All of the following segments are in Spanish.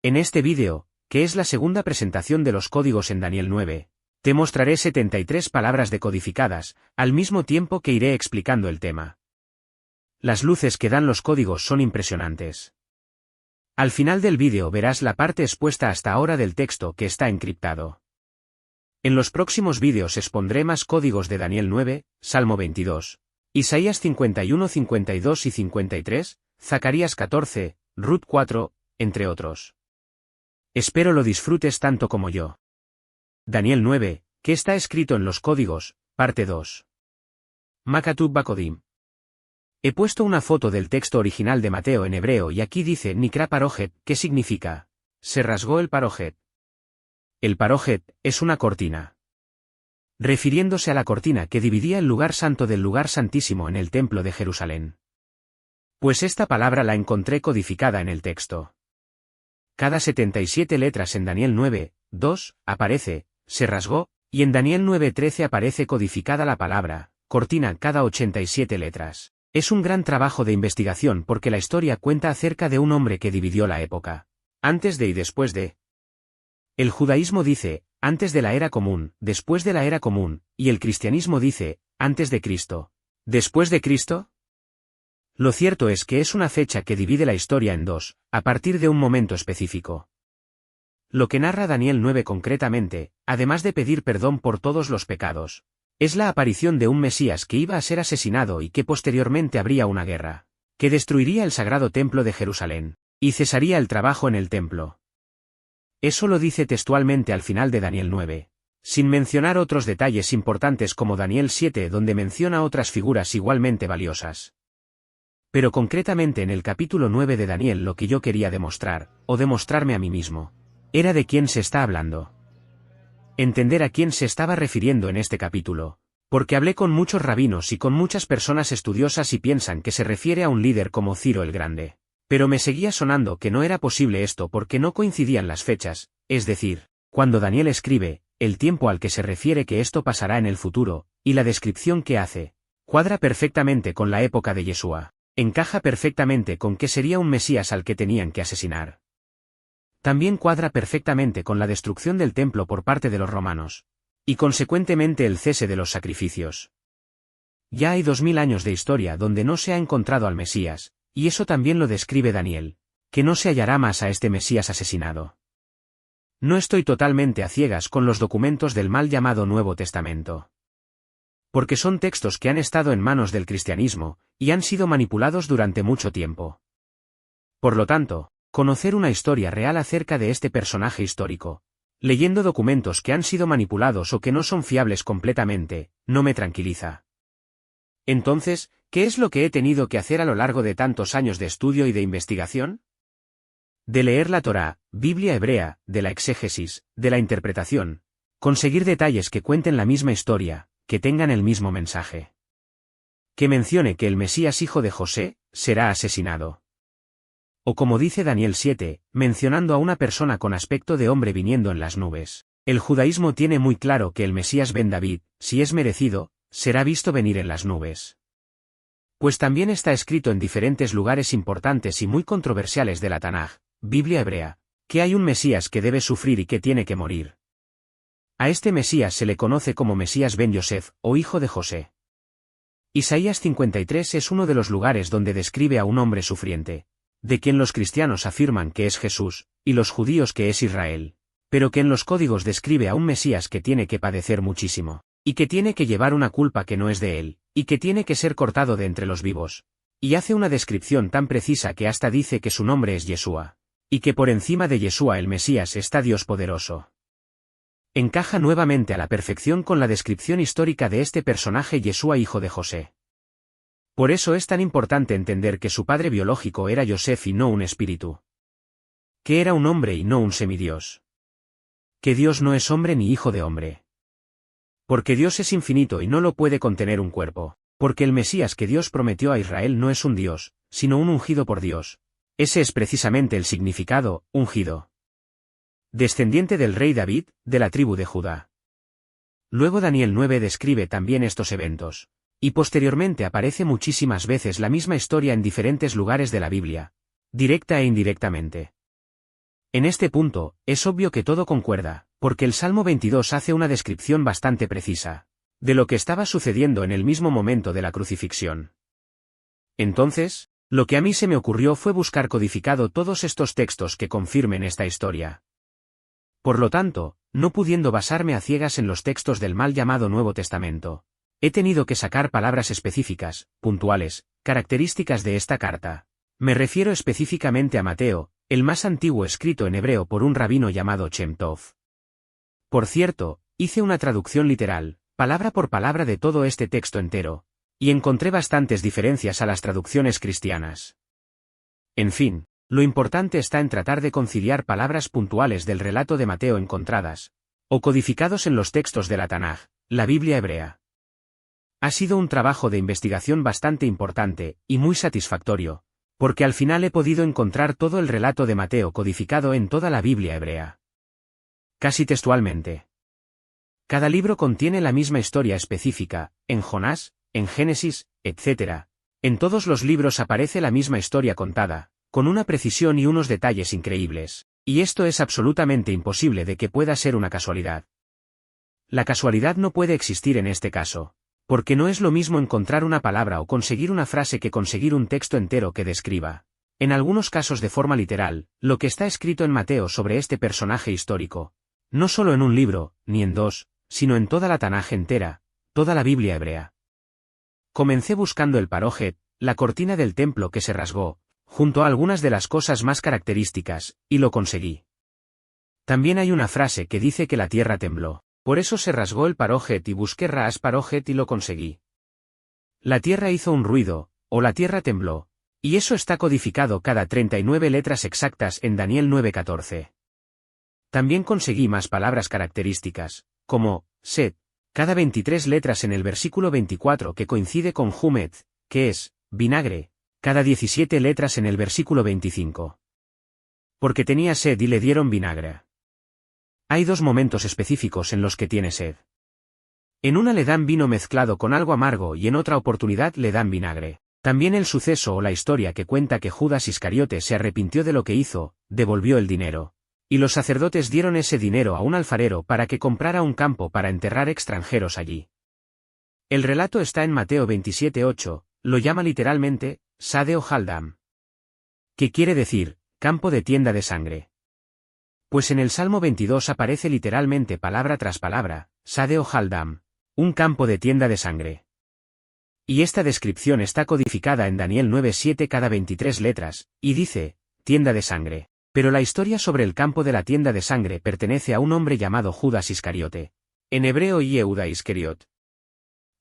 En este vídeo, que es la segunda presentación de los códigos en Daniel 9, te mostraré 73 palabras decodificadas, al mismo tiempo que iré explicando el tema. Las luces que dan los códigos son impresionantes. Al final del vídeo verás la parte expuesta hasta ahora del texto que está encriptado. En los próximos vídeos expondré más códigos de Daniel 9, Salmo 22, Isaías 51, 52 y 53, Zacarías 14, Ruth 4, entre otros. Espero lo disfrutes tanto como yo. Daniel 9, ¿qué está escrito en los códigos? Parte 2. Makatub Bakodim. He puesto una foto del texto original de Mateo en hebreo y aquí dice Nikra Parojet, ¿qué significa? Se rasgó el Parojet. El Parojet es una cortina. Refiriéndose a la cortina que dividía el lugar santo del lugar santísimo en el templo de Jerusalén. Pues esta palabra la encontré codificada en el texto. Cada 77 letras en Daniel 9, 2, aparece, se rasgó, y en Daniel 9:13 aparece codificada la palabra, cortina cada 87 letras. Es un gran trabajo de investigación porque la historia cuenta acerca de un hombre que dividió la época. Antes de y después de. El judaísmo dice, antes de la era común, después de la era común, y el cristianismo dice, antes de Cristo. ¿Después de Cristo? Lo cierto es que es una fecha que divide la historia en dos, a partir de un momento específico. Lo que narra Daniel 9 concretamente, además de pedir perdón por todos los pecados, es la aparición de un Mesías que iba a ser asesinado y que posteriormente habría una guerra, que destruiría el sagrado templo de Jerusalén, y cesaría el trabajo en el templo. Eso lo dice textualmente al final de Daniel 9, sin mencionar otros detalles importantes como Daniel 7 donde menciona otras figuras igualmente valiosas. Pero concretamente en el capítulo 9 de Daniel lo que yo quería demostrar, o demostrarme a mí mismo, era de quién se está hablando. Entender a quién se estaba refiriendo en este capítulo, porque hablé con muchos rabinos y con muchas personas estudiosas y piensan que se refiere a un líder como Ciro el Grande. Pero me seguía sonando que no era posible esto porque no coincidían las fechas, es decir, cuando Daniel escribe, el tiempo al que se refiere que esto pasará en el futuro, y la descripción que hace, cuadra perfectamente con la época de Yeshua. Encaja perfectamente con que sería un Mesías al que tenían que asesinar. También cuadra perfectamente con la destrucción del templo por parte de los romanos. Y consecuentemente el cese de los sacrificios. Ya hay 2000 años de historia donde no se ha encontrado al Mesías, y eso también lo describe Daniel, que no se hallará más a este Mesías asesinado. No estoy totalmente a ciegas con los documentos del mal llamado Nuevo Testamento. Porque son textos que han estado en manos del cristianismo, y han sido manipulados durante mucho tiempo. Por lo tanto, conocer una historia real acerca de este personaje histórico, leyendo documentos que han sido manipulados o que no son fiables completamente, no me tranquiliza. Entonces, ¿qué es lo que he tenido que hacer a lo largo de tantos años de estudio y de investigación? De leer la Torá, Biblia hebrea, de la exégesis, de la interpretación, conseguir detalles que cuenten la misma historia, que tengan el mismo mensaje. Que mencione que el Mesías hijo de José, será asesinado. O como dice Daniel 7, mencionando a una persona con aspecto de hombre viniendo en las nubes. El judaísmo tiene muy claro que el Mesías ben David, si es merecido, será visto venir en las nubes. Pues también está escrito en diferentes lugares importantes y muy controversiales de la Tanaj, Biblia hebrea, que hay un Mesías que debe sufrir y que tiene que morir. A este Mesías se le conoce como Mesías ben Yosef, o hijo de José. Isaías 53 es uno de los lugares donde describe a un hombre sufriente, de quien los cristianos afirman que es Jesús, y los judíos que es Israel, pero que en los códigos describe a un Mesías que tiene que padecer muchísimo, y que tiene que llevar una culpa que no es de él, y que tiene que ser cortado de entre los vivos. Y hace una descripción tan precisa que hasta dice que su nombre es Yeshua, y que por encima de Yeshua el Mesías está Dios poderoso. Encaja nuevamente a la perfección con la descripción histórica de este personaje Yeshua hijo de José. Por eso es tan importante entender que su padre biológico era Yosef y no un espíritu. Que era un hombre y no un semidios. Que Dios no es hombre ni hijo de hombre. Porque Dios es infinito y no lo puede contener un cuerpo. Porque el Mesías que Dios prometió a Israel no es un Dios, sino un ungido por Dios. Ese es precisamente el significado, ungido. Descendiente del rey David, de la tribu de Judá. Luego Daniel 9 describe también estos eventos. Y posteriormente aparece muchísimas veces la misma historia en diferentes lugares de la Biblia, directa e indirectamente. En este punto, es obvio que todo concuerda, porque el Salmo 22 hace una descripción bastante precisa de lo que estaba sucediendo en el mismo momento de la crucifixión. Entonces, lo que a mí se me ocurrió fue buscar codificado todos estos textos que confirmen esta historia. Por lo tanto, no pudiendo basarme a ciegas en los textos del mal llamado Nuevo Testamento, he tenido que sacar palabras específicas, puntuales, características de esta carta. Me refiero específicamente a Mateo, el más antiguo escrito en hebreo por un rabino llamado Shem Tov. Por cierto, hice una traducción literal, palabra por palabra de todo este texto entero, y encontré bastantes diferencias a las traducciones cristianas. En fin, lo importante está en tratar de conciliar palabras puntuales del relato de Mateo encontradas, o codificados en los textos de la Tanaj, la Biblia hebrea. Ha sido un trabajo de investigación bastante importante, y muy satisfactorio, porque al final he podido encontrar todo el relato de Mateo codificado en toda la Biblia hebrea. Casi textualmente. Cada libro contiene la misma historia específica, en Jonás, en Génesis, etc. En todos los libros aparece la misma historia contada, con una precisión y unos detalles increíbles, y esto es absolutamente imposible de que pueda ser una casualidad. La casualidad no puede existir en este caso, porque no es lo mismo encontrar una palabra o conseguir una frase que conseguir un texto entero que describa, en algunos casos de forma literal, lo que está escrito en Mateo sobre este personaje histórico, no solo en un libro, ni en dos, sino en toda la Tanaj entera, toda la Biblia hebrea. Comencé buscando el parojet, la cortina del templo que se rasgó, junto a algunas de las cosas más características, y lo conseguí. También hay una frase que dice que la tierra tembló, por eso se rasgó el parojet y busqué Raas parojet y lo conseguí. La tierra hizo un ruido, o la tierra tembló, y eso está codificado cada 39 letras exactas en Daniel 9:14. También conseguí más palabras características, como Set, cada 23 letras en el versículo 24 que coincide con Jumet, que es vinagre, cada 17 letras en el versículo 25. Porque tenía sed y le dieron vinagre. Hay dos momentos específicos en los que tiene sed. En una le dan vino mezclado con algo amargo y en otra oportunidad le dan vinagre. También el suceso o la historia que cuenta que Judas Iscariote se arrepintió de lo que hizo, devolvió el dinero. Y los sacerdotes dieron ese dinero a un alfarero para que comprara un campo para enterrar extranjeros allí. El relato está en Mateo 27:8, lo llama literalmente, Sade o Haldam. ¿Qué quiere decir? Campo de tienda de sangre. Pues en el Salmo 22 aparece literalmente palabra tras palabra, Sade o Haldam, un campo de tienda de sangre. Y esta descripción está codificada en Daniel 9:7 cada 23 letras, y dice, tienda de sangre. Pero la historia sobre el campo de la tienda de sangre pertenece a un hombre llamado Judas Iscariote. En hebreo Yehuda Iscariot.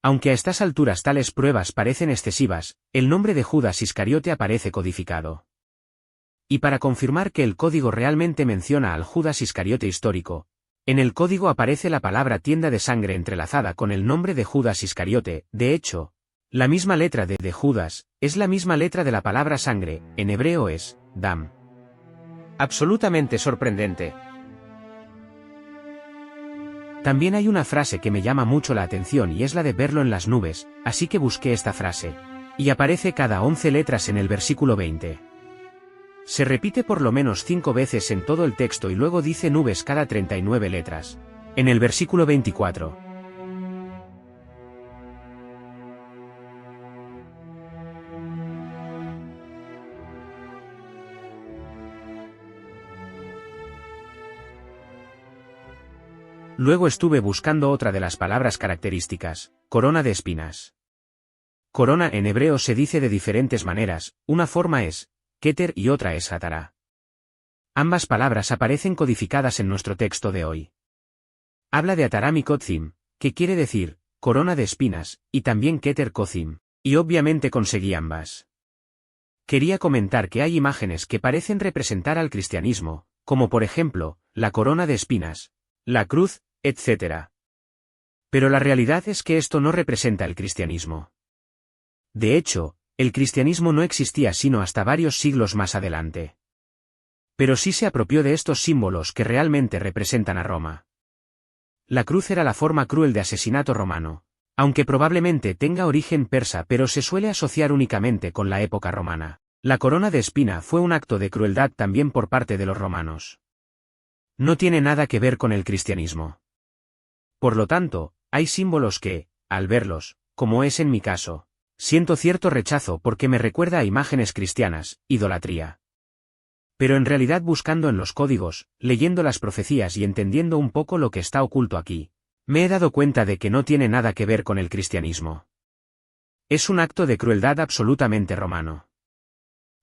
Aunque a estas alturas tales pruebas parecen excesivas, el nombre de Judas Iscariote aparece codificado. Y para confirmar que el código realmente menciona al Judas Iscariote histórico, en el código aparece la palabra tienda de sangre entrelazada con el nombre de Judas Iscariote. De hecho, la misma letra de Judas, es la misma letra de la palabra sangre, en hebreo es, dam. Absolutamente sorprendente. También hay una frase que me llama mucho la atención y es la de verlo en las nubes, así que busqué esta frase. Y aparece cada 11 letras en el versículo 20. Se repite por lo menos 5 veces en todo el texto y luego dice nubes cada 39 letras. En el versículo 24. Luego estuve buscando otra de las palabras características, corona de espinas. Corona en hebreo se dice de diferentes maneras, una forma es keter y otra es hatará. Ambas palabras aparecen codificadas en nuestro texto de hoy. Habla de Ataram y Kotzim, que quiere decir, corona de espinas, y también keter kozim, y obviamente conseguí ambas. Quería comentar que hay imágenes que parecen representar al cristianismo, como por ejemplo, la corona de espinas, la cruz, etc. Pero la realidad es que esto no representa el cristianismo. De hecho, el cristianismo no existía sino hasta varios siglos más adelante. Pero sí se apropió de estos símbolos que realmente representan a Roma. La cruz era la forma cruel de asesinato romano, aunque probablemente tenga origen persa pero se suele asociar únicamente con la época romana. La corona de espina fue un acto de crueldad también por parte de los romanos. no tiene nada que ver con el cristianismo. Por lo tanto, hay símbolos que, al verlos, como es en mi caso, siento cierto rechazo porque me recuerda a imágenes cristianas, idolatría. Pero en realidad buscando en los códigos, leyendo las profecías y entendiendo un poco lo que está oculto aquí, me he dado cuenta de que no tiene nada que ver con el cristianismo. Es un acto de crueldad absolutamente romano.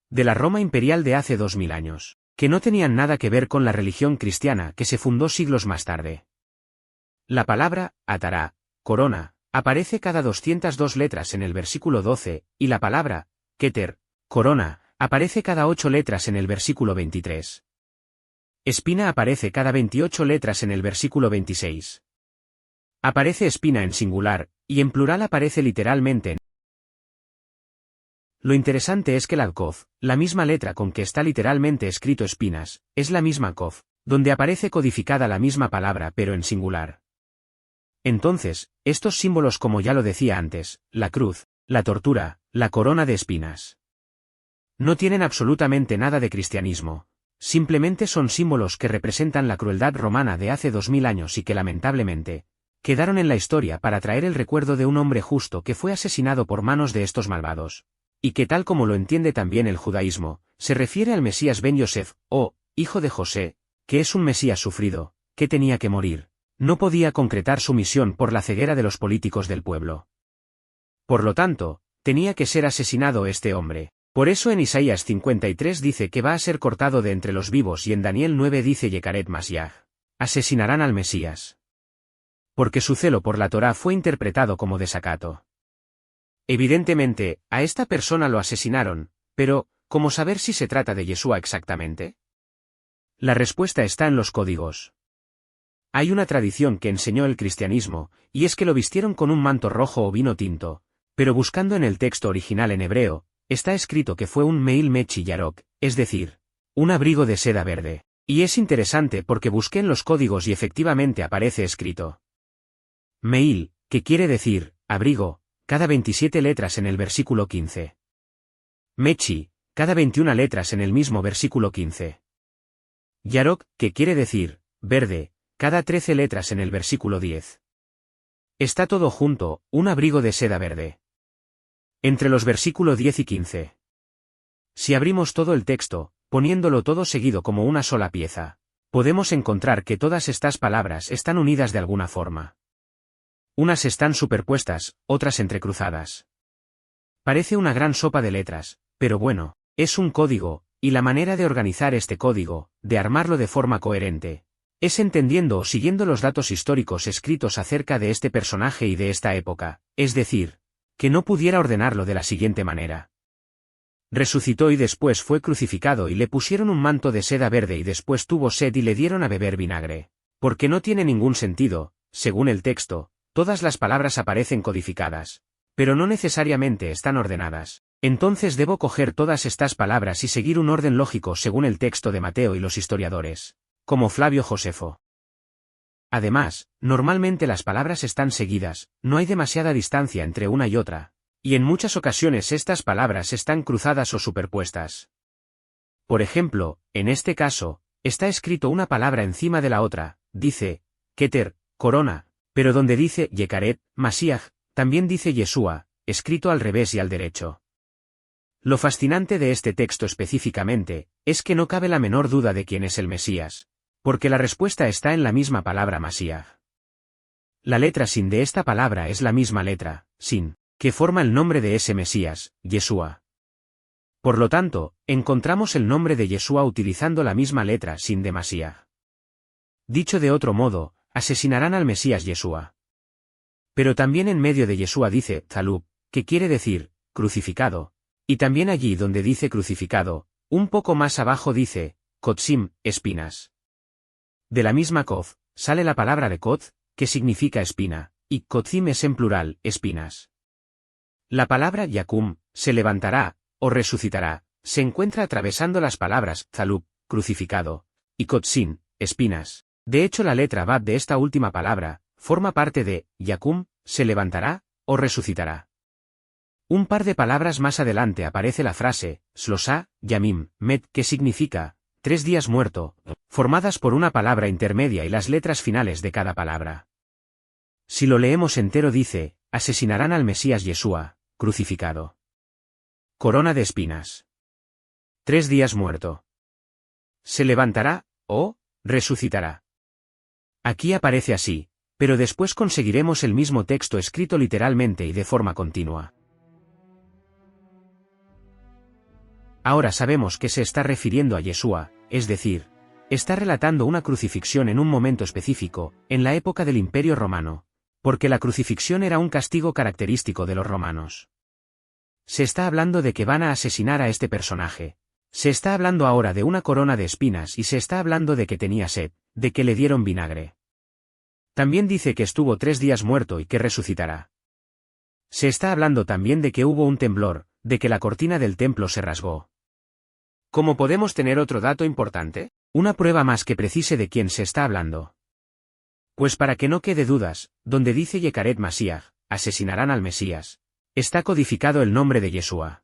De la Roma imperial de hace 2000 años, que no tenían nada que ver con la religión cristiana que se fundó siglos más tarde. La palabra, atará, corona, aparece cada 202 letras en el versículo 12, y la palabra, keter, corona, aparece cada 8 letras en el versículo 23. Espina aparece cada 28 letras en el versículo 26. Aparece espina en singular, y en plural aparece literalmente en. Lo interesante es que la kof, la misma letra con que está literalmente escrito espinas, es la misma kof, donde aparece codificada la misma palabra pero en singular. Entonces, estos símbolos como ya lo decía antes, la cruz, la tortura, la corona de espinas, no tienen absolutamente nada de cristianismo, simplemente son símbolos que representan la crueldad romana de hace 2000 años y que lamentablemente, quedaron en la historia para traer el recuerdo de un hombre justo que fue asesinado por manos de estos malvados, y que tal como lo entiende también el judaísmo, se refiere al Mesías Ben Yosef, o, hijo de José, que es un Mesías sufrido, que tenía que morir, no podía concretar su misión por la ceguera de los políticos del pueblo. Por lo tanto, tenía que ser asesinado este hombre. Por eso en Isaías 53 dice que va a ser cortado de entre los vivos y en Daniel 9 dice Yekaret Masiach, asesinarán al Mesías. Porque su celo por la Torá fue interpretado como desacato. Evidentemente, a esta persona lo asesinaron, pero, ¿cómo saber si se trata de Yeshua exactamente? La respuesta está en los códigos. Hay una tradición que enseñó el cristianismo, y es que lo vistieron con un manto rojo o vino tinto, pero buscando en el texto original en hebreo, está escrito que fue un Meil Mechi Yarok, es decir, un abrigo de seda verde. Y es interesante porque busqué en los códigos y efectivamente aparece escrito Meil, que quiere decir, abrigo, cada 27 letras en el versículo 15. Mechi, cada 21 letras en el mismo versículo 15. Yarok, que quiere decir, verde, cada 13 letras en el versículo 10. Está todo junto, un abrigo de seda verde. Entre los versículos 10 y 15. Si abrimos todo el texto, poniéndolo todo seguido como una sola pieza, podemos encontrar que todas estas palabras están unidas de alguna forma. Unas están superpuestas, otras entrecruzadas. Parece una gran sopa de letras, pero bueno, es un código, y la manera de organizar este código, de armarlo de forma coherente, es entendiendo o siguiendo los datos históricos escritos acerca de este personaje y de esta época, es decir, que no pudiera ordenarlo de la siguiente manera. Resucitó y después fue crucificado y le pusieron un manto de seda verde y después tuvo sed y le dieron a beber vinagre. Porque no tiene ningún sentido, según el texto, todas las palabras aparecen codificadas, pero no necesariamente están ordenadas. Entonces debo coger todas estas palabras y seguir un orden lógico según el texto de Mateo y los historiadores, como Flavio Josefo. Además, normalmente las palabras están seguidas, no hay demasiada distancia entre una y otra, y en muchas ocasiones estas palabras están cruzadas o superpuestas. Por ejemplo, en este caso, está escrito una palabra encima de la otra, dice, Keter, corona, pero donde dice Yekaret, Masiach, también dice Yeshua, escrito al revés y al derecho. Lo fascinante de este texto específicamente, es que no cabe la menor duda de quién es el Mesías, porque la respuesta está en la misma palabra Masiach. La letra sin de esta palabra es la misma letra, sin, que forma el nombre de ese Mesías, Yeshua. Por lo tanto, encontramos el nombre de Yeshua utilizando la misma letra sin de Masiach. Dicho de otro modo, asesinarán al Mesías Yeshua. Pero también en medio de Yeshua dice Tzalub, que quiere decir, crucificado, y también allí donde dice crucificado, un poco más abajo dice, Kotsim, espinas. De la misma kof, sale la palabra de kot, que significa espina, y kotzim es en plural, espinas. La palabra yakum, se levantará, o resucitará, se encuentra atravesando las palabras tzalub, crucificado, y kotzim, espinas. De hecho la letra bab de esta última palabra, forma parte de, yakum, se levantará, o resucitará. Un par de palabras más adelante aparece la frase, slosá, yamim, met, que significa, 3 días muerto, formadas por una palabra intermedia y las letras finales de cada palabra. Si lo leemos entero dice, asesinarán al Mesías Yeshua, crucificado. Corona de espinas. 3 días muerto. Se levantará, o, resucitará. Aquí aparece así, pero después conseguiremos el mismo texto escrito literalmente y de forma continua. Ahora sabemos que se está refiriendo a Yeshua, es decir, está relatando una crucifixión en un momento específico, en la época del Imperio Romano, porque la crucifixión era un castigo característico de los romanos. Se está hablando de que van a asesinar a este personaje. Se está hablando ahora de una corona de espinas y se está hablando de que tenía sed, de que le dieron vinagre. También dice que estuvo 3 días muerto y que resucitará. Se está hablando también de que hubo un temblor, de que la cortina del templo se rasgó. ¿Cómo podemos tener otro dato importante? Una prueba más que precise de quién se está hablando. Pues para que no quede dudas, donde dice Yekaret Mashiach, asesinarán al Mesías, está codificado el nombre de Yeshua.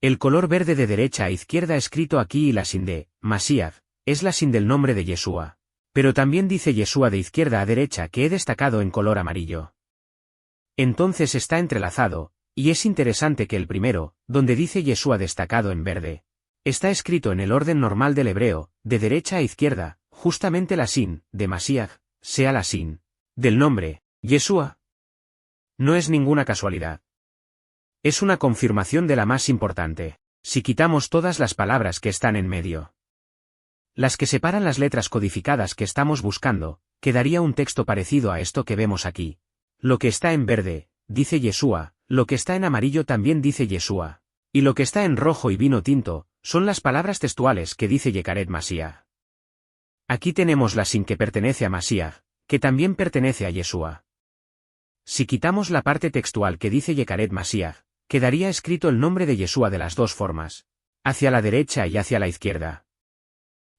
El color verde de derecha a izquierda escrito aquí y la sin de Mashiach, es la sin del nombre de Yeshua. Pero también dice Yeshua de izquierda a derecha que he destacado en color amarillo. Entonces está entrelazado, y es interesante que el primero, donde dice Yeshua destacado en verde, está escrito en el orden normal del hebreo, de derecha a izquierda, justamente la sin, de Mashiach, sea la sin, del nombre, Yeshua. No es ninguna casualidad. Es una confirmación de la más importante, si quitamos todas las palabras que están en medio. Las que separan las letras codificadas que estamos buscando, quedaría un texto parecido a esto que vemos aquí. Lo que está en verde, dice Yeshua, lo que está en amarillo también dice Yeshua, y lo que está en rojo y vino tinto, son las palabras textuales que dice Yekaret Mashiach. Aquí tenemos la sin que pertenece a Mashiach, que también pertenece a Yeshua. Si quitamos la parte textual que dice Yekaret Mashiach, quedaría escrito el nombre de Yeshua de las dos formas, hacia la derecha y hacia la izquierda.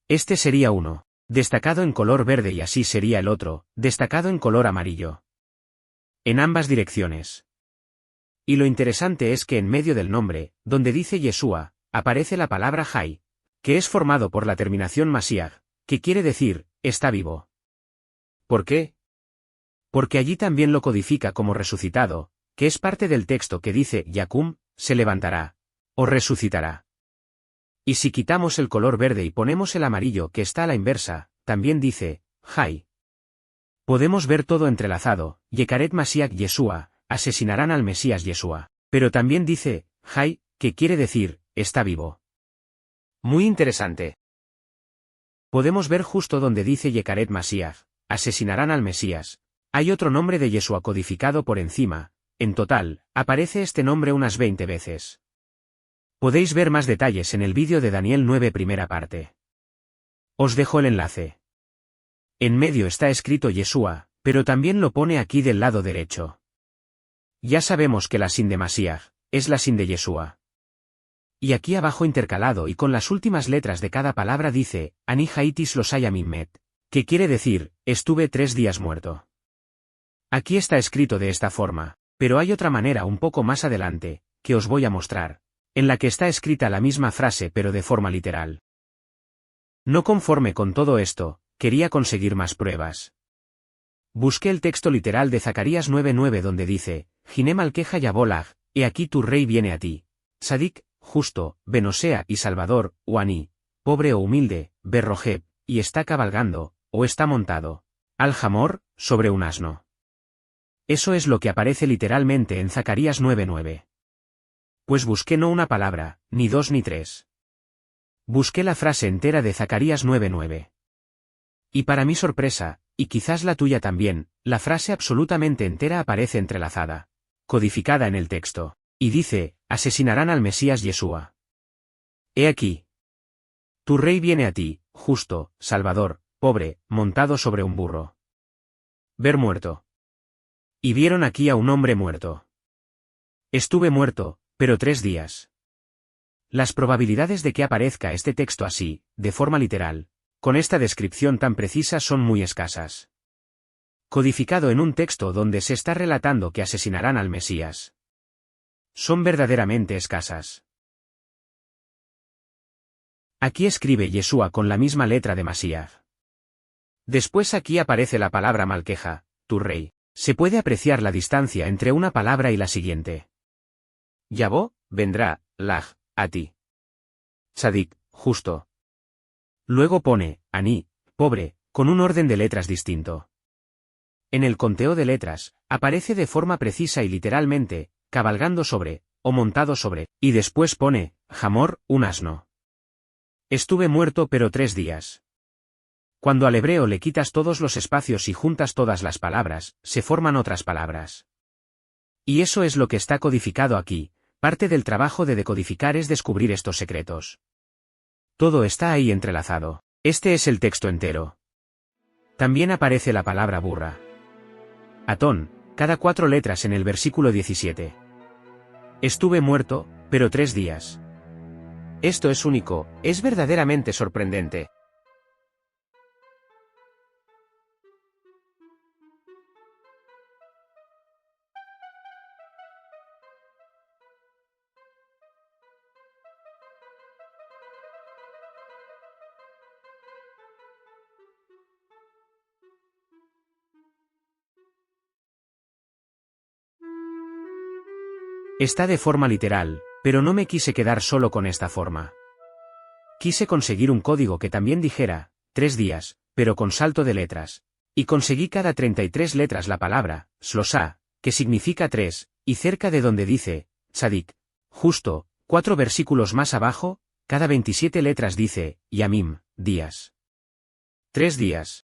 Este sería uno, destacado en color verde y así sería el otro, destacado en color amarillo. En ambas direcciones. Y lo interesante es que en medio del nombre, donde dice Yeshua, aparece la palabra Hay, que es formado por la terminación Mashiach, que quiere decir, está vivo. ¿Por qué? Porque allí también lo codifica como resucitado, que es parte del texto que dice Yakum, se levantará, o resucitará. Y si quitamos el color verde y ponemos el amarillo que está a la inversa, también dice, Hay. Podemos ver todo entrelazado, Yekaret Mashiach Yeshua, asesinarán al Mesías Yeshua. Pero también dice, Hay, que quiere decir, está vivo. Muy interesante. Podemos ver justo donde dice Yekaret Mashiach, asesinarán al Mesías. Hay otro nombre de Yeshua codificado por encima, en total, aparece este nombre unas 20 veces. Podéis ver más detalles en el vídeo de Daniel 9 primera parte. Os dejo el enlace. En medio está escrito Yeshua, pero también lo pone aquí del lado derecho. Ya sabemos que la sin de Mashiach, es la sin de Yeshua. Y aquí abajo intercalado y con las últimas letras de cada palabra dice, Ani haitis lo sayamimmet, que quiere decir, estuve 3 días muerto. Aquí está escrito de esta forma, pero hay otra manera un poco más adelante, que os voy a mostrar, en la que está escrita la misma frase pero de forma literal. No conforme con todo esto, quería conseguir más pruebas. Busqué el texto literal de Zacarías 9:9 donde dice, Ginem al-Keja Yabolag, he aquí tu rey viene a ti. Sadik, justo, Benosea y Salvador, Uani, pobre o humilde, Berrojeb, y está cabalgando, o está montado, al-Jamor, sobre un asno. Eso es lo que aparece literalmente en Zacarías 9:9. Pues busqué no una palabra, ni 2 ni 3. Busqué la frase entera de Zacarías 9:9. Y para mi sorpresa, y quizás la tuya también, la frase absolutamente entera aparece entrelazada, codificada en el texto, y dice, asesinarán al Mesías Yeshua. He aquí. Tu rey viene a ti, justo, Salvador, pobre, montado sobre un burro. Ver muerto. Y vieron aquí a un hombre muerto. Estuve muerto, pero 3 días. Las probabilidades de que aparezca este texto así, de forma literal, con esta descripción tan precisa son muy escasas. Codificado en un texto donde se está relatando que asesinarán al Mesías. Son verdaderamente escasas. Aquí escribe Yeshua con la misma letra de Masías. Después aquí aparece la palabra Malqueja, tu rey. Se puede apreciar la distancia entre una palabra y la siguiente. Yabó, vendrá, Lag, a ti. Tzadik, justo. Luego pone, Aní, pobre, con un orden de letras distinto. En el conteo de letras, aparece de forma precisa y literalmente, cabalgando sobre, o montado sobre, y después pone, Hamor, un asno. Estuve muerto pero 3 días. Cuando al hebreo le quitas todos los espacios y juntas todas las palabras, se forman otras palabras. Y eso es lo que está codificado aquí, parte del trabajo de decodificar es descubrir estos secretos. Todo está ahí entrelazado. Este es el texto entero. También aparece la palabra burra. Atón, cada 4 letras en el versículo 17. Estuve muerto, pero 3 días. Esto es único, es verdaderamente sorprendente. Está de forma literal, pero no me quise quedar solo con esta forma. Quise conseguir un código que también dijera, 3 días, pero con salto de letras. Y conseguí cada 33 letras la palabra, Slosá, que significa 3, y cerca de donde dice, Tzadik. Justo, 4 versículos más abajo, cada 27 letras dice, Yamim, días. 3 días.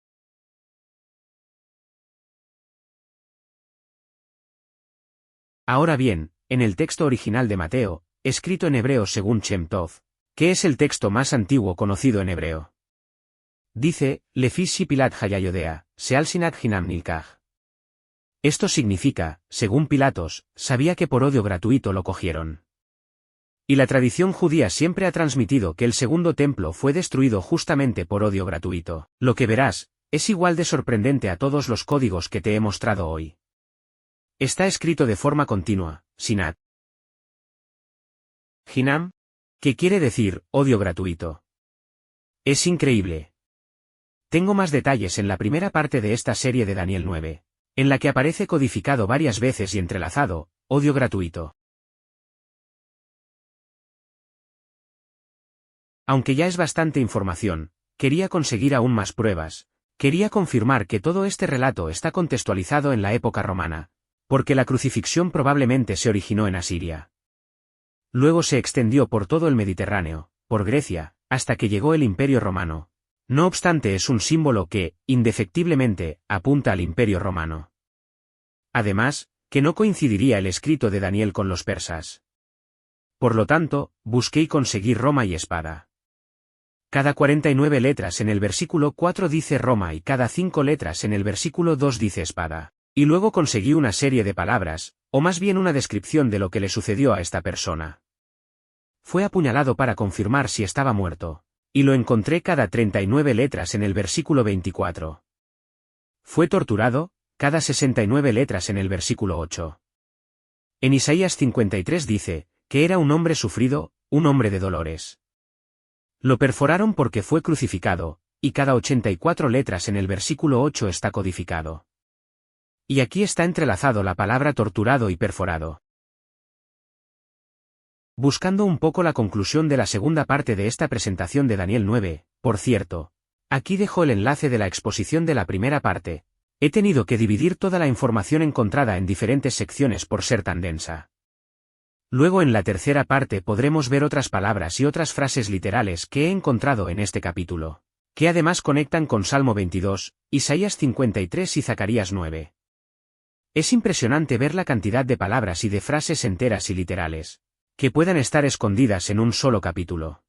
Ahora bien, en el texto original de Mateo, escrito en hebreo según Shem Tov, que es el texto más antiguo conocido en hebreo. Dice, Lefi Pilat Hayayodea, Sealsinat Hinam Nilkaj. Esto significa, según Pilatos, sabía que por odio gratuito lo cogieron. Y la tradición judía siempre ha transmitido que el segundo templo fue destruido justamente por odio gratuito. Lo que verás, es igual de sorprendente a todos los códigos que te he mostrado hoy. Está escrito de forma continua, Sinat. Hinam, que quiere decir, odio gratuito. Es increíble. Tengo más detalles en la primera parte de esta serie de Daniel 9, en la que aparece codificado varias veces y entrelazado, odio gratuito. Aunque ya es bastante información, quería conseguir aún más pruebas, quería confirmar que todo este relato está contextualizado en la época romana, porque la crucifixión probablemente se originó en Asiria. Luego se extendió por todo el Mediterráneo, por Grecia, hasta que llegó el Imperio Romano. No obstante es un símbolo que, indefectiblemente, apunta al Imperio Romano. Además, que no coincidiría el escrito de Daniel con los persas. Por lo tanto, busqué y conseguí Roma y espada. Cada 49 letras en el versículo 4 dice Roma y cada 5 letras en el versículo 2 dice espada. Y luego conseguí una serie de palabras, o más bien una descripción de lo que le sucedió a esta persona. Fue apuñalado para confirmar si estaba muerto, y lo encontré cada 39 letras en el versículo 24. Fue torturado, cada 69 letras en el versículo 8. En Isaías 53 dice, que era un hombre sufrido, un hombre de dolores. Lo perforaron porque fue crucificado, y cada 84 letras en el versículo 8 está codificado. Y aquí está entrelazado la palabra torturado y perforado. Buscando un poco la conclusión de la segunda parte de esta presentación de Daniel 9, por cierto, aquí dejo el enlace de la exposición de la primera parte. He tenido que dividir toda la información encontrada en diferentes secciones por ser tan densa. Luego en la tercera parte podremos ver otras palabras y otras frases literales que he encontrado en este capítulo, que además conectan con Salmo 22, Isaías 53 y Zacarías 9. Es impresionante ver la cantidad de palabras y de frases enteras y literales, que puedan estar escondidas en un solo capítulo.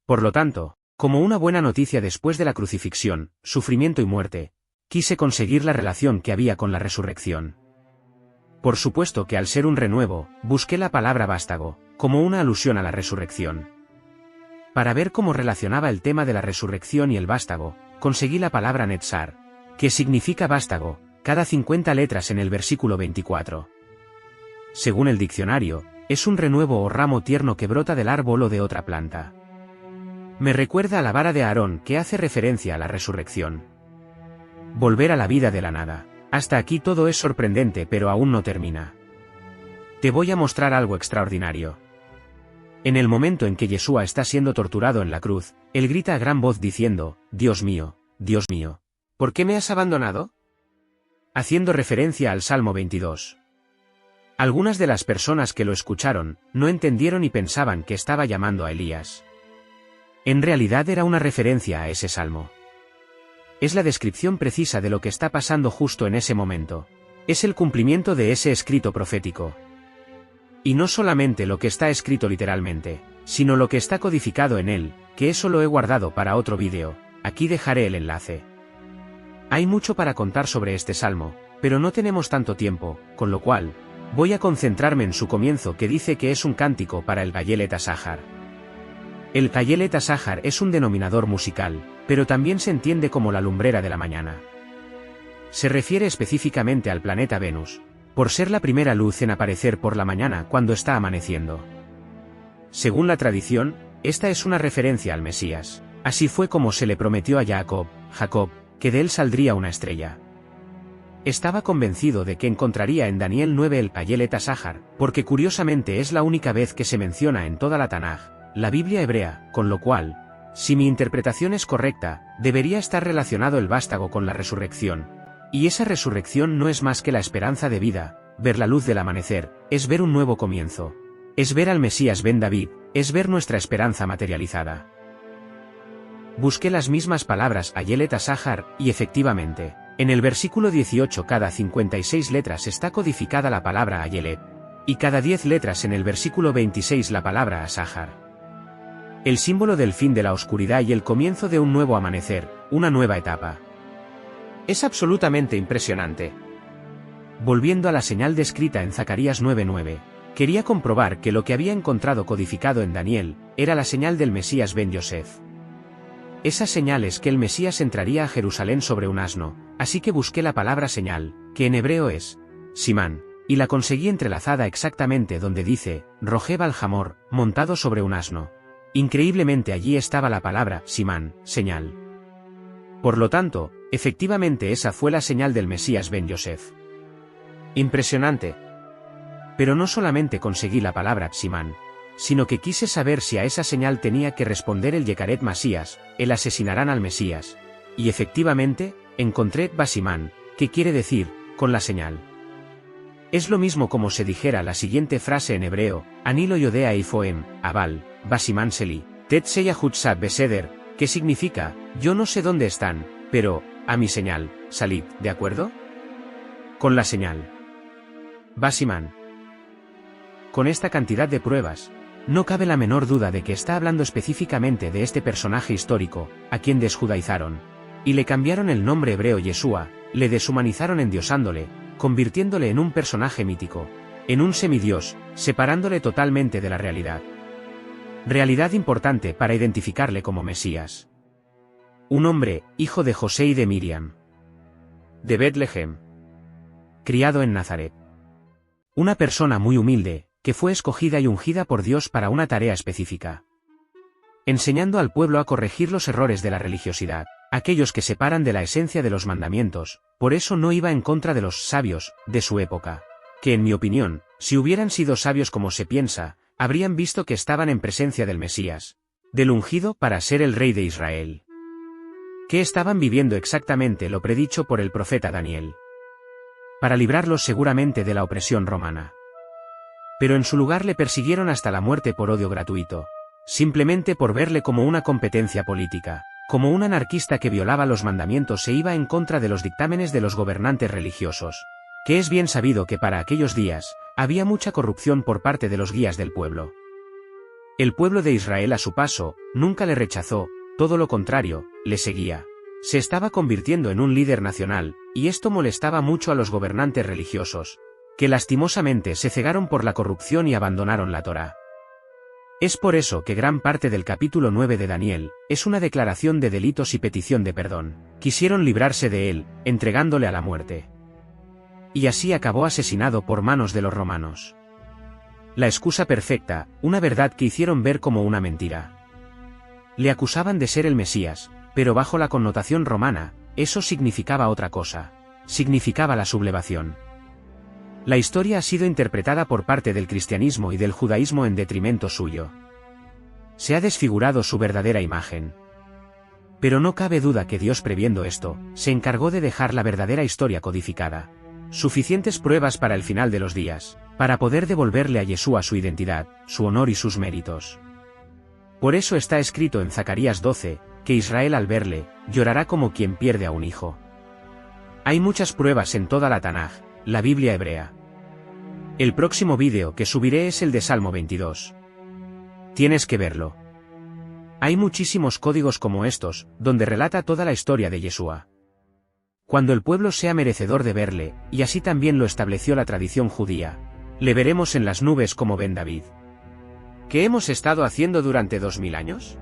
Por lo tanto, como una buena noticia después de la crucifixión, sufrimiento y muerte, quise conseguir la relación que había con la resurrección. Por supuesto que al ser un renuevo, busqué la palabra vástago, como una alusión a la resurrección. Para ver cómo relacionaba el tema de la resurrección y el vástago, conseguí la palabra netzar, que significa vástago, cada 50 letras en el versículo 24. Según el diccionario, es un renuevo o ramo tierno que brota del árbol o de otra planta. Me recuerda a la vara de Aarón, que hace referencia a la resurrección. Volver a la vida de la nada. Hasta aquí todo es sorprendente, pero aún no termina. Te voy a mostrar algo extraordinario. En el momento en que Yeshua está siendo torturado en la cruz, él grita a gran voz diciendo, Dios mío, ¿por qué me has abandonado? Haciendo referencia al Salmo 22. Algunas de las personas que lo escucharon, no entendieron y pensaban que estaba llamando a Elías. En realidad era una referencia a ese salmo. Es la descripción precisa de lo que está pasando justo en ese momento. Es el cumplimiento de ese escrito profético. Y no solamente lo que está escrito literalmente, sino lo que está codificado en él, que eso lo he guardado para otro vídeo. Aquí dejaré el enlace. Hay mucho para contar sobre este salmo, pero no tenemos tanto tiempo, con lo cual, voy a concentrarme en su comienzo, que dice que es un cántico para el Hayelet HaShahar. El Hayelet HaShahar es un denominador musical, pero también se entiende como la lumbrera de la mañana. Se refiere específicamente al planeta Venus, por ser la primera luz en aparecer por la mañana cuando está amaneciendo. Según la tradición, esta es una referencia al Mesías. Así fue como se le prometió a Jacob, que de él saldría una estrella. Estaba convencido de que encontraría en Daniel 9 el Hayelet HaShahar, porque curiosamente es la única vez que se menciona en toda la Tanaj, la Biblia hebrea, con lo cual, si mi interpretación es correcta, debería estar relacionado el vástago con la resurrección. Y esa resurrección no es más que la esperanza de vida, ver la luz del amanecer, es ver un nuevo comienzo. Es ver al Mesías Ben David, es ver nuestra esperanza materializada. Busqué las mismas palabras Hayelet HaShahar, y efectivamente, en el versículo 18 cada 56 letras está codificada la palabra Hayelet, y cada 10 letras en el versículo 26 la palabra HaShahar. El símbolo del fin de la oscuridad y el comienzo de un nuevo amanecer, una nueva etapa. Es absolutamente impresionante. Volviendo a la señal descrita en Zacarías 9:9, quería comprobar que lo que había encontrado codificado en Daniel, era la señal del Mesías Ben Yosef. Esa señal es que el Mesías entraría a Jerusalén sobre un asno, así que busqué la palabra señal, que en hebreo es Simán, y la conseguí entrelazada exactamente donde dice, Rojeb al-Hamor, montado sobre un asno. Increíblemente allí estaba la palabra Simán, señal. Por lo tanto, efectivamente esa fue la señal del Mesías Ben Yosef. Impresionante. Pero no solamente conseguí la palabra Simán, sino que quise saber si a esa señal tenía que responder el Yekaret Masías, el asesinarán al Mesías. Y efectivamente, encontré Basimán, que quiere decir, con la señal. Es lo mismo como se dijera la siguiente frase en hebreo, Anilo Yodea Ifoem, Abal, Basimán Seli, Tet Seya Hutzat Beseder, que significa, yo no sé dónde están, pero, a mi señal, salid, ¿de acuerdo? Con la señal. Basimán. Con esta cantidad de pruebas, no cabe la menor duda de que está hablando específicamente de este personaje histórico, a quien desjudaizaron, y le cambiaron el nombre hebreo Yeshua, le deshumanizaron endiosándole, convirtiéndole en un personaje mítico, en un semidios, separándole totalmente de la realidad. Realidad importante para identificarle como Mesías. Un hombre, hijo de José y de Miriam. De Betlehem. Criado en Nazaret. Una persona muy humilde, que fue escogida y ungida por Dios para una tarea específica. Enseñando al pueblo a corregir los errores de la religiosidad, aquellos que separan de la esencia de los mandamientos, por eso no iba en contra de los sabios de su época, que en mi opinión, si hubieran sido sabios como se piensa, habrían visto que estaban en presencia del Mesías, del ungido para ser el rey de Israel. Que estaban viviendo exactamente lo predicho por el profeta Daniel. Para librarlos seguramente de la opresión romana. Pero en su lugar le persiguieron hasta la muerte por odio gratuito, simplemente por verle como una competencia política, como un anarquista que violaba los mandamientos e iba en contra de los dictámenes de los gobernantes religiosos, que es bien sabido que para aquellos días, había mucha corrupción por parte de los guías del pueblo. El pueblo de Israel a su paso, nunca le rechazó, todo lo contrario, le seguía. Se estaba convirtiendo en un líder nacional, y esto molestaba mucho a los gobernantes religiosos, que lastimosamente se cegaron por la corrupción y abandonaron la Torá. Es por eso que gran parte del capítulo 9 de Daniel, es una declaración de delitos y petición de perdón. Quisieron librarse de él, entregándole a la muerte. Y así acabó asesinado por manos de los romanos. La excusa perfecta, una verdad que hicieron ver como una mentira. Le acusaban de ser el Mesías, pero bajo la connotación romana, eso significaba otra cosa. Significaba la sublevación. La historia ha sido interpretada por parte del cristianismo y del judaísmo en detrimento suyo. Se ha desfigurado su verdadera imagen. Pero no cabe duda que Dios, previendo esto, se encargó de dejar la verdadera historia codificada. Suficientes pruebas para el final de los días, para poder devolverle a Yeshua su identidad, su honor y sus méritos. Por eso está escrito en Zacarías 12, que Israel al verle, llorará como quien pierde a un hijo. Hay muchas pruebas en toda la Tanaj, la Biblia hebrea. El próximo vídeo que subiré es el de Salmo 22. Tienes que verlo. Hay muchísimos códigos como estos, donde relata toda la historia de Yeshua. Cuando el pueblo sea merecedor de verle, y así también lo estableció la tradición judía, le veremos en las nubes como Ben David. ¿Qué hemos estado haciendo durante 2000 años?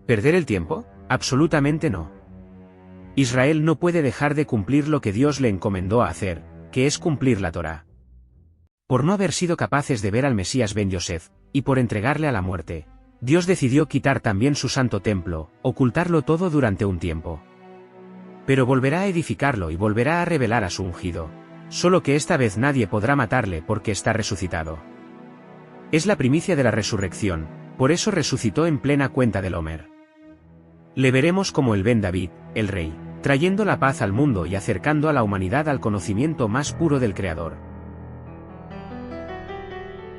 ¿Perder el tiempo? Absolutamente no. Israel no puede dejar de cumplir lo que Dios le encomendó a hacer, que es cumplir la Torá. Por no haber sido capaces de ver al Mesías Ben Yosef, y por entregarle a la muerte, Dios decidió quitar también su santo templo, ocultarlo todo durante un tiempo. Pero volverá a edificarlo y volverá a revelar a su ungido. Solo que esta vez nadie podrá matarle porque está resucitado. Es la primicia de la resurrección, por eso resucitó en plena cuenta del Homer. Le veremos como el Ben David, el rey, trayendo la paz al mundo y acercando a la humanidad al conocimiento más puro del Creador.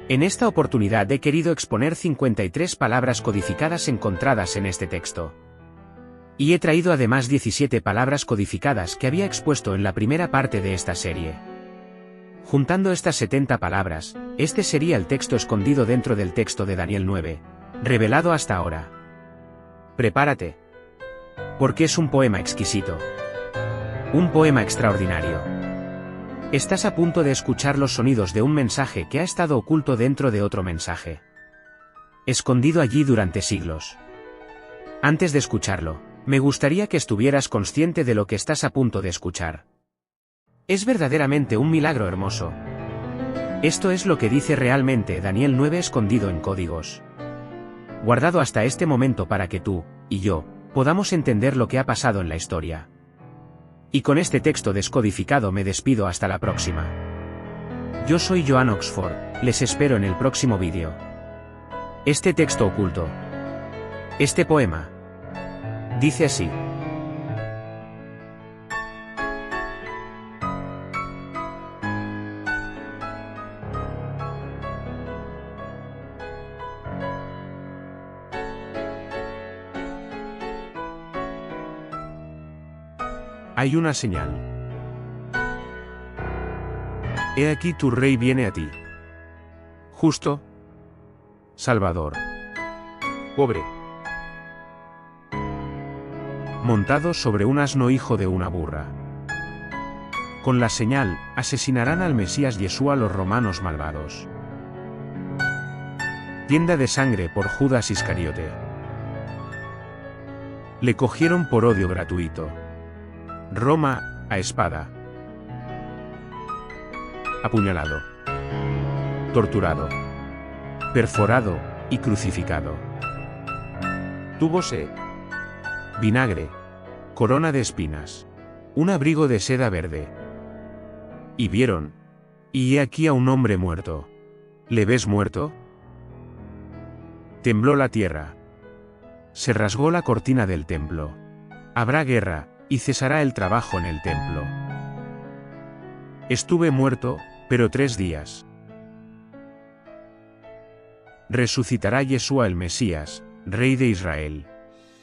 En esta oportunidad he querido exponer 53 palabras codificadas encontradas en este texto. Y he traído además 17 palabras codificadas que había expuesto en la primera parte de esta serie. Juntando estas 70 palabras, este sería el texto escondido dentro del texto de Daniel 9, revelado hasta ahora. Prepárate. Porque es un poema exquisito. Un poema extraordinario. Estás a punto de escuchar los sonidos de un mensaje que ha estado oculto dentro de otro mensaje. Escondido allí durante siglos. Antes de escucharlo, me gustaría que estuvieras consciente de lo que estás a punto de escuchar. Es verdaderamente un milagro hermoso. Esto es lo que dice realmente Daniel 9 escondido en códigos. Guardado hasta este momento para que tú, y yo, podamos entender lo que ha pasado en la historia. Y con este texto descodificado me despido hasta la próxima. Yo soy Joan Oxford, les espero en el próximo vídeo. Este texto oculto. Este poema. Dice así. Hay una señal. He aquí tu rey viene a ti. Justo. Salvador. Pobre. Montado sobre un asno hijo de una burra. Con la señal, asesinarán al Mesías Yeshua los romanos malvados. Tienda de sangre por Judas Iscariote. Le cogieron por odio gratuito. Roma, a espada. Apuñalado. Torturado. Perforado, y crucificado. Tuvo sed. Vinagre. Corona de espinas. Un abrigo de seda verde. Y vieron. Y he aquí a un hombre muerto. ¿Le ves muerto? Tembló la tierra. Se rasgó la cortina del templo. Habrá guerra, y cesará el trabajo en el templo. Estuve muerto, pero 3 días. Resucitará Yeshua el Mesías, Rey de Israel.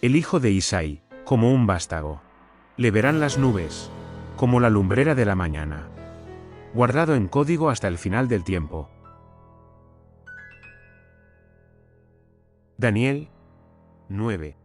El hijo de Isaí, como un vástago. Le verán las nubes, como la lumbrera de la mañana. Guardado en código hasta el final del tiempo. Daniel 9.